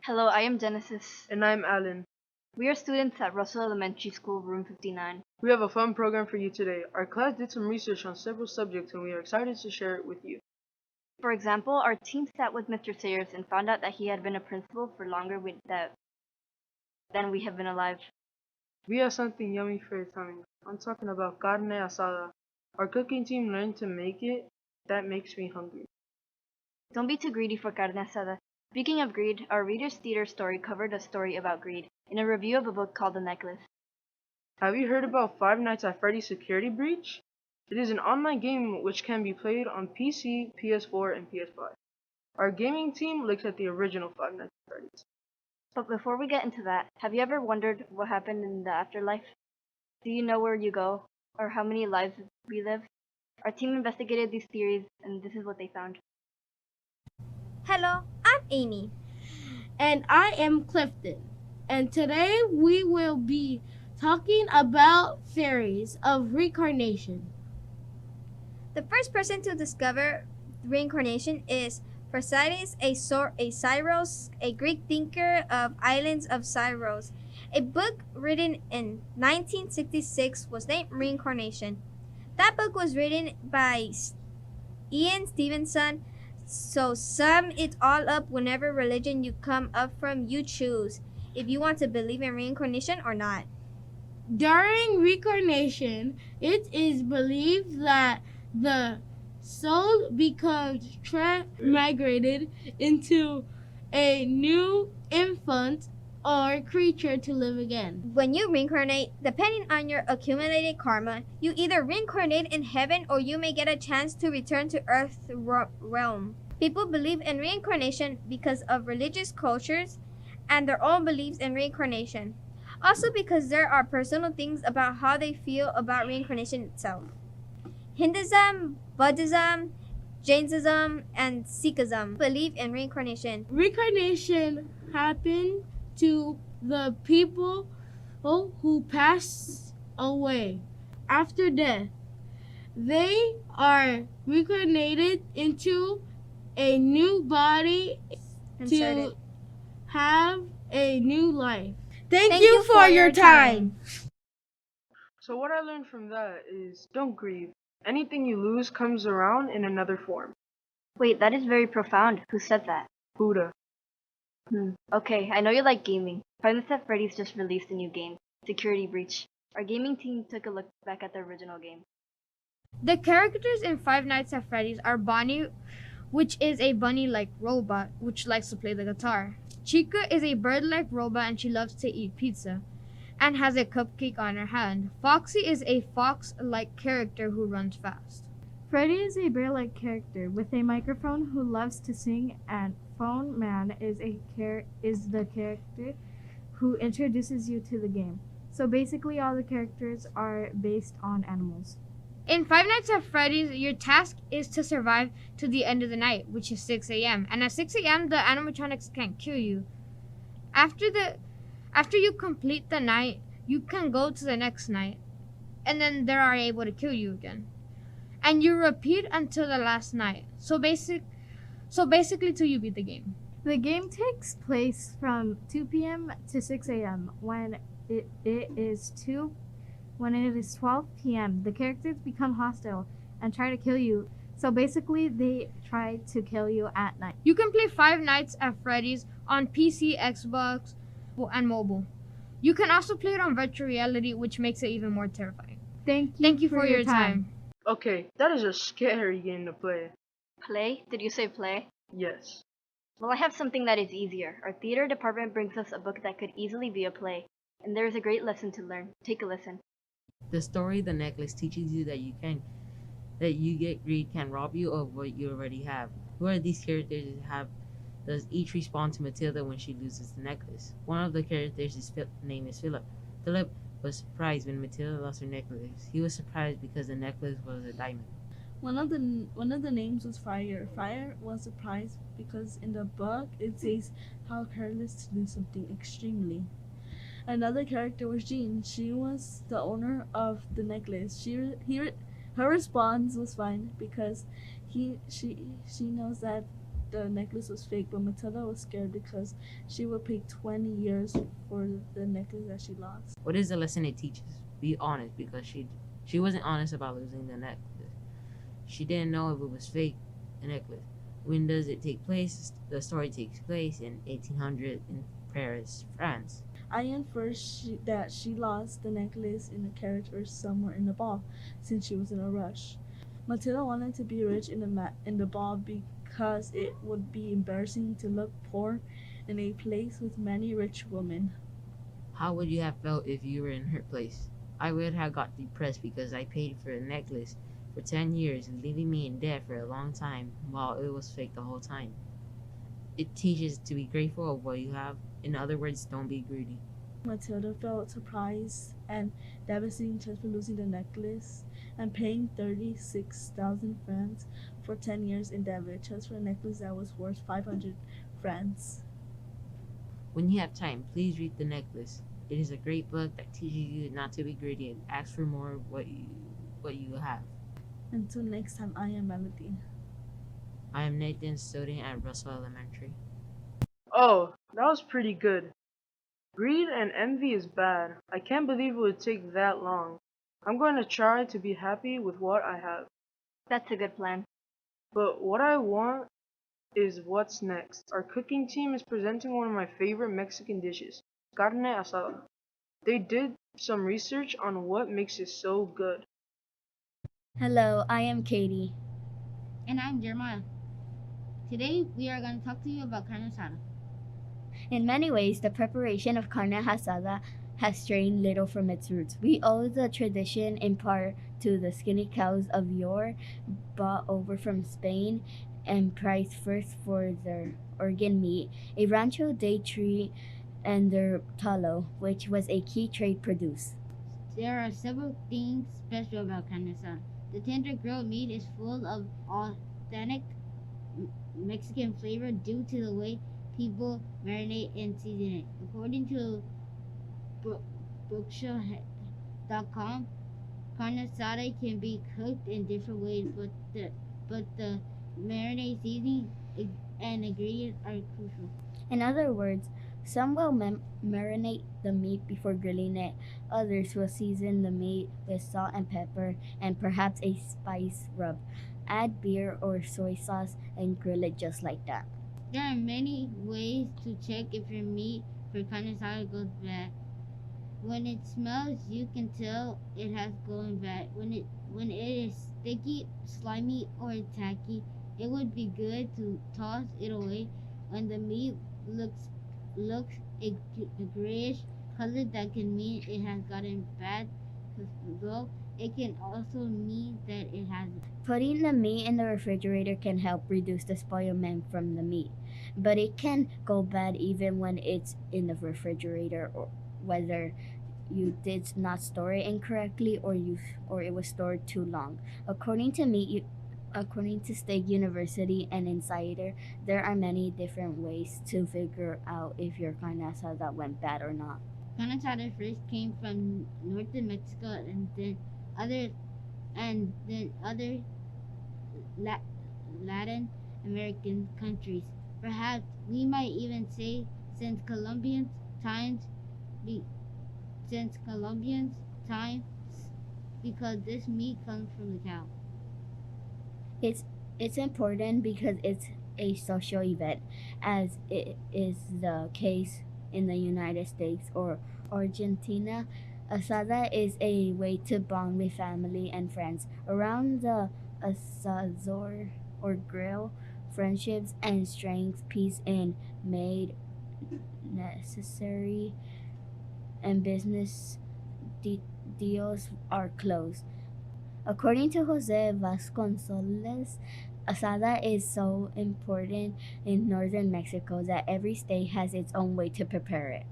Hello, I am Genesis. And I'm Alan. We are students at Russo Elementary School, room 59. We have a fun program for you today. Our class did some research on several subjects and we are excited to share it with you. For example, our team sat with Mr. Sayers and found out that he had been a principal for longer than we have been alive. We have something yummy for your tummy. I'm talking about carne asada. Our cooking team learned to make it. That makes me hungry. Don't be too greedy for carne asada. Speaking of greed, our Reader's Theater story covered a story about greed in a review of a book called The Necklace. Have you heard about Five Nights at Freddy's Security Breach? It is an online game which can be played on PC, PS4, and PS5. Our gaming team looks at the original Five Nights at Freddy's. But before we get into that, have you ever wondered what happened in the afterlife? Do you know where you go, or how many lives we live? Our team investigated these theories, and this is what they found. Hello, I'm Amy. And I am Clifton. And today we will be talking about theories of reincarnation. The first person to discover reincarnation is Phrasides, a Syros, a Greek thinker of Islands of Syros. A book written in 1966 was named Reincarnation. That book was written by Ian Stevenson. So sum it all up, whenever religion you come up from, you choose if you want to believe in reincarnation or not. During reincarnation, it is believed that the soul becomes transmigrated into a new infant or creature to live again. When you reincarnate, depending on your accumulated karma, you either reincarnate in heaven or you may get a chance to return to Earth's realm. People believe in reincarnation because of religious cultures and their own beliefs in reincarnation. Also because there are personal things about how they feel about reincarnation itself. Hinduism, Buddhism, Jainism, and Sikhism believe in reincarnation. Reincarnation happened to the people who pass away after death. They are reincarnated into a new body to have a new life. Thank you for your time. So what I learned from that is don't grieve. Anything you lose comes around in another form. Wait, that is very profound. Who said that? Buddha. Okay, I know you like gaming. Five Nights at Freddy's just released a new game, Security Breach. Our gaming team took a look back at the original game. The characters in Five Nights at Freddy's are Bonnie, which is a bunny-like robot which likes to play the guitar. Chica is a bird-like robot and she loves to eat pizza and has a cupcake on her hand. Foxy is a fox-like character who runs fast. Freddy is a bear-like character with a microphone who loves to sing, and Phone Man is the character who introduces you to the game. So basically all the characters are based on animals. In Five Nights at Freddy's, your task is to survive to the end of the night, which is 6 a.m. And at 6 a.m., the animatronics can't kill you. After you complete the night, you can go to the next night, and then they are able to kill you again. And you repeat until the last night. So basically till you beat the game. The game takes place from 2 p.m. to 6 a.m. When it is 12 p.m., the characters become hostile and try to kill you. So basically, they try to kill you at night. You can play Five Nights at Freddy's on PC, Xbox, and mobile. You can also play it on virtual reality, which makes it even more terrifying. Thank you for your time. Okay, that is a scary game to play. Play? Did you say play? Yes. Well, I have something that is easier. Our theater department brings us a book that could easily be a play, and there is a great lesson to learn. Take a listen. The story The Necklace teaches you that you get greed can rob you of what you already have. Who are these characters does each respond to Matilda when she loses the necklace? One of the characters' name is Philip. Philip was surprised when Matilda lost her necklace. He was surprised because the necklace was a diamond. One of the names was Fire. Fire was surprised because in the book it says how careless to do something extremely. Another character was Jean. She was the owner of the necklace. Her response was fine because she knows that the necklace was fake, but Matilda was scared because she would pay 20 years for the necklace that she lost. What is the lesson it teaches? Be honest, because she wasn't honest about losing the necklace. She didn't know if it was fake, the necklace. When does it take place? The story takes place in 1800 in Paris, France. I infer that she lost the necklace in a carriage or somewhere in the ball, since she was in a rush. Matilda wanted to be rich in the ball because it would be embarrassing to look poor in a place with many rich women. How would you have felt if you were in her place? I would have got depressed because I paid for a necklace for 10 years and leaving me in debt for a long time while it was fake the whole time. It teaches to be grateful of what you have. In other words, don't be greedy. Matilda felt surprised and devastating just for losing the necklace and paying 36,000 francs for 10 years in debt just for a necklace that was worth 500 francs. When you have time, please read The Necklace. It is a great book that teaches you not to be greedy and ask for more of what you have. Until next time, I am Melody. I am Nathan, student at Russo Elementary. Oh, that was pretty good. Greed and envy is bad. I can't believe it would take that long. I'm going to try to be happy with what I have. That's a good plan. But what I want is what's next. Our cooking team is presenting one of my favorite Mexican dishes, carne asada. They did some research on what makes it so good. Hello, I am Katie. And I'm Jeremiah. Today we are going to talk to you about carne asada. In many ways, the preparation of carne asada has strayed little from its roots. We owe the tradition in part to the skinny cows of yore brought over from Spain and prized first for their organ meat, a rancho de tree, and their tallow, which was a key trade produce. There are several things special about carne asada. The tender grilled meat is full of authentic Mexican flavor due to the way people marinate and season it. According to Bookshelf.com, carne asada can be cooked in different ways, but the marinade seasoning and ingredients are crucial. In other words, some will marinate the meat before grilling it, others will season the meat with salt and pepper and perhaps a spice rub. Add beer or soy sauce and grill it just like that. There are many ways to check if your meat for carne asada goes bad. When it smells, you can tell it has gone bad. When it is sticky, slimy, or tacky, it would be good to toss it away. When the meat looks a grayish color, that can mean it has gotten bad. Though it can also mean that it hasn't. Putting the meat in the refrigerator can help reduce the spoilment from the meat, but it can go bad even when it's in the refrigerator, or whether you did not store it incorrectly or it was stored too long. According to State University and Insider, there are many different ways to figure out if your carne asada went bad or not. Carne asada first came from northern Mexico and then other Latin American countries. Perhaps we might even say since times, since Colombians times, because this meat comes from the cow. It's important because it's a social event, as it is the case in the United States or Argentina. Asada is a way to bond with family and friends. Around the asador or grill, friendships and strength, peace and made necessary, and business deals are closed. According to Jose Vasconcelos, asada is so important in northern Mexico that every state has its own way to prepare it.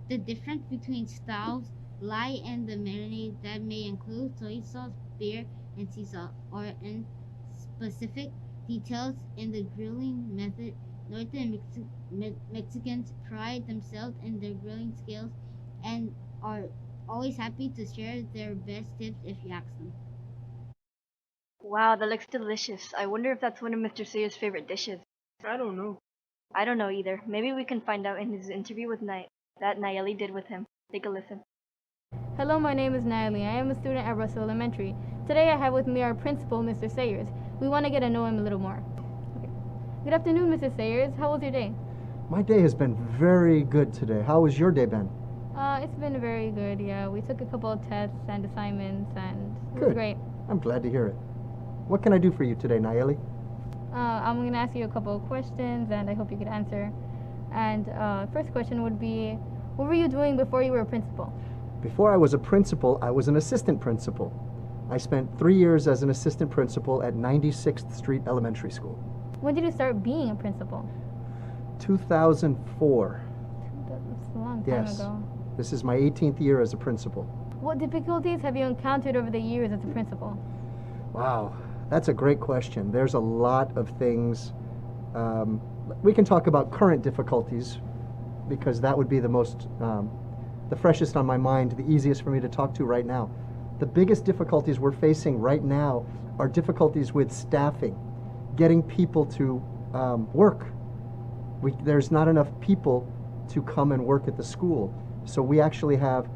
The difference between styles lie in the marinade that may include soy sauce, beer, and sea salt, or in specific details in the grilling method. Northern Mexicans pride themselves in their grilling skills and are always happy to share their best tips if you ask them. Wow, that looks delicious. I wonder if that's one of Mr. Sayer's favorite dishes. I don't know. I don't know either. Maybe we can find out in his interview with that Nayeli did with him. Take a listen. Hello, my name is Natalie. I am a student at Russo Elementary. Today I have with me our principal, Mr. Sayers. We want to get to know him a little more. Okay. Good afternoon, Mr. Sayers. How was your day? My day has been very good today. How has your day been? It's been very good, yeah. We took a couple of tests and assignments, and it was Good. great. I'm glad to hear it. What can I do for you today, Nayeli? I'm going to ask you a couple of questions, and I hope you could answer. And first question would be, what were you doing before you were a principal? Before I was a principal, I was an assistant principal. I spent 3 years as an assistant principal at 96th Street Elementary School. When did you start being a principal? 2004. That's a long time Yes. ago. This is my 18th year as a principal. What difficulties have you encountered over the years as a principal? Wow, that's a great question. There's a lot of things. We can talk about current difficulties because that would be the freshest on my mind, the easiest for me to talk to right now. The biggest difficulties we're facing right now are difficulties with staffing, getting people to work. There's not enough people to come and work at the school. So we actually have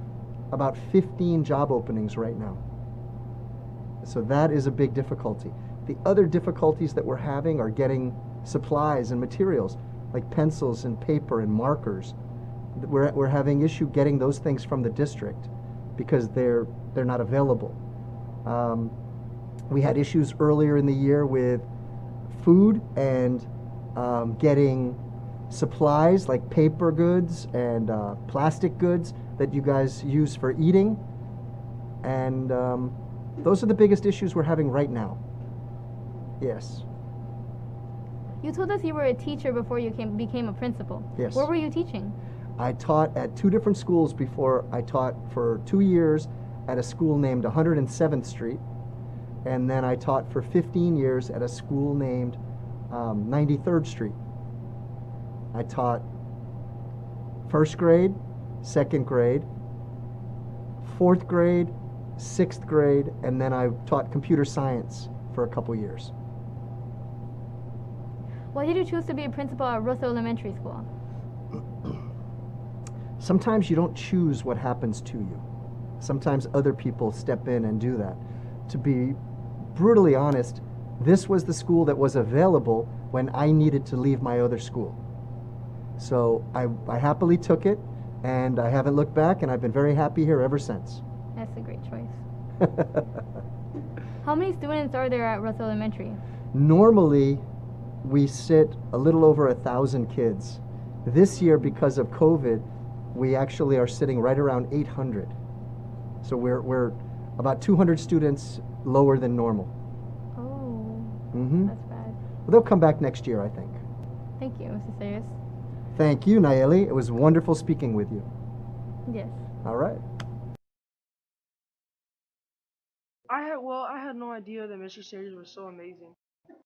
about 15 job openings right now. So that is a big difficulty. The other difficulties that we're having are getting supplies and materials like pencils and paper and markers. We're having issue getting those things from the district because they're not available. We had issues earlier in the year with food and getting supplies like paper goods and plastic goods that you guys use for eating. And those are the biggest issues we're having right now. Yes. You told us you were a teacher before you became a principal. Yes. Where were you teaching? I taught at 2 different schools before. I taught for 2 years at a school named 107th Street, and then I taught for 15 years at a school named 93rd Street. I taught first grade, second grade, fourth grade, sixth grade, and then I taught computer science for a couple years. Why did you choose to be a principal at Russo Elementary School? Sometimes you don't choose what happens to you. Sometimes other people step in and do that. To be brutally honest, this was the school that was available when I needed to leave my other school. So I happily took it, and I haven't looked back, and I've been very happy here ever since. That's a great choice. How many students are there at Russo Elementary? Normally, we sit a little over 1,000 kids. This year, because of COVID, we actually are sitting right around 800. So we're about 200 students lower than normal. Oh, Mm-hmm. that's bad. Well, they'll come back next year, I think. Thank you, Mr. Sayers. Thank you, Nayeli. It was wonderful speaking with you. Yes. All right. I had no idea that Mr. Sayers was so amazing.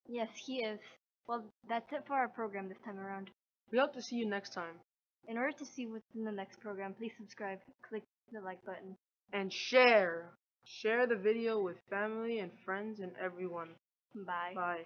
Yes, he is. Well, that's it for our program this time around. We hope to see you next time. In order to see what's in the next program, please subscribe, click the like button. And share. Share the video with family and friends and everyone. Bye. Bye.